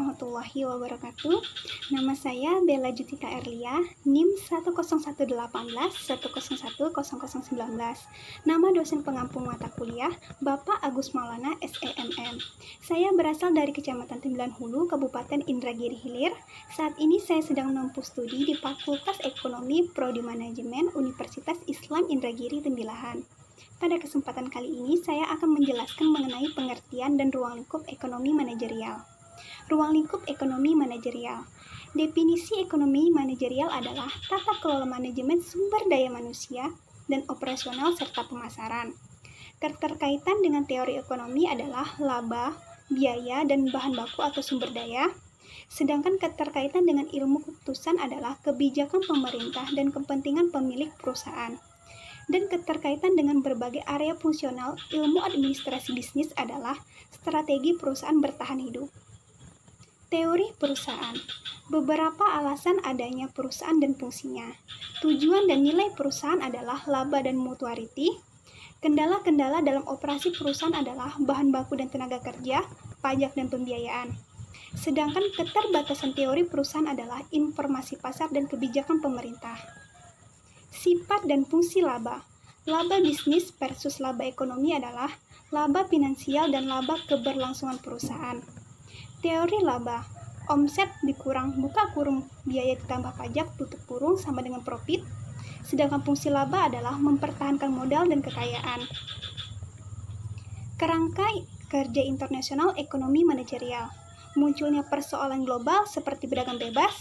warahmatullahi wabarakatuh. Nama saya Bella Jutika Erlia, NIM 1011810101019. Nama dosen pengampu mata kuliah Bapak Agus Maulana SEMM. Saya berasal dari Kecamatan Tembilan Hulu, Kabupaten Indragiri Hilir. Saat ini saya sedang menempuh studi di Fakultas Ekonomi Prodi Manajemen Universitas Islam Indragiri Tembilahan. Pada kesempatan kali ini, saya akan menjelaskan mengenai pengertian dan ruang lingkup ekonomi manajerial. Ruang lingkup ekonomi manajerial. Definisi ekonomi manajerial adalah tata kelola manajemen sumber daya manusia dan operasional serta pemasaran. Keterkaitan dengan teori ekonomi adalah laba, biaya, dan bahan baku atau sumber daya. Sedangkan keterkaitan dengan ilmu keputusan adalah kebijakan pemerintah dan kepentingan pemilik perusahaan. Dan keterkaitan dengan berbagai area fungsional ilmu administrasi bisnis adalah strategi perusahaan bertahan hidup. Teori perusahaan. Beberapa alasan adanya perusahaan dan fungsinya. Tujuan dan nilai perusahaan adalah laba dan mutuality. Kendala-kendala dalam operasi perusahaan adalah bahan baku dan tenaga kerja, pajak dan pembiayaan. Sedangkan keterbatasan teori perusahaan adalah informasi pasar dan kebijakan pemerintah. Sifat dan fungsi laba. Laba bisnis versus laba ekonomi adalah laba finansial dan laba keberlangsungan perusahaan. Teori laba. Omset dikurang buka kurung biaya ditambah pajak tutup kurung sama dengan profit. Sedangkan fungsi laba adalah mempertahankan modal dan kekayaan. Kerangka kerja internasional ekonomi manajerial. Munculnya persoalan global seperti berdagang bebas,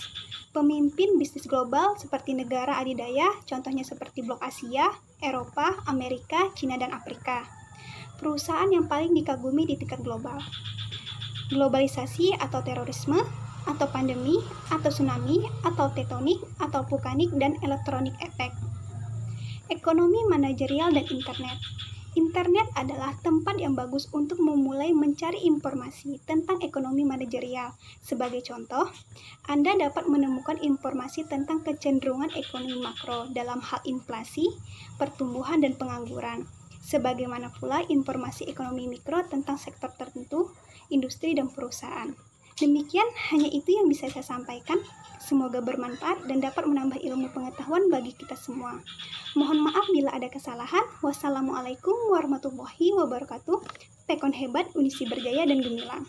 pemimpin bisnis global seperti negara adidaya, contohnya seperti blok Asia, Eropa, Amerika, Cina, dan Afrika. Perusahaan yang paling dikagumi di tingkat global. Globalisasi atau terorisme, atau pandemi, atau tsunami, atau tektonik, atau vulkanik, dan elektronik efek. Ekonomi manajerial dan internet. Internet adalah tempat yang bagus untuk memulai mencari informasi tentang ekonomi manajerial. Sebagai contoh, Anda dapat menemukan informasi tentang kecenderungan ekonomi makro dalam hal inflasi, pertumbuhan, dan pengangguran. Sebagaimana pula informasi ekonomi mikro tentang sektor tertentu, industri, dan perusahaan. Demikian, hanya itu yang bisa saya sampaikan. Semoga bermanfaat dan dapat menambah ilmu pengetahuan bagi kita semua. Mohon maaf bila ada kesalahan. Wassalamualaikum warahmatullahi wabarakatuh. Pekon hebat, Unisi berjaya dan gemilang.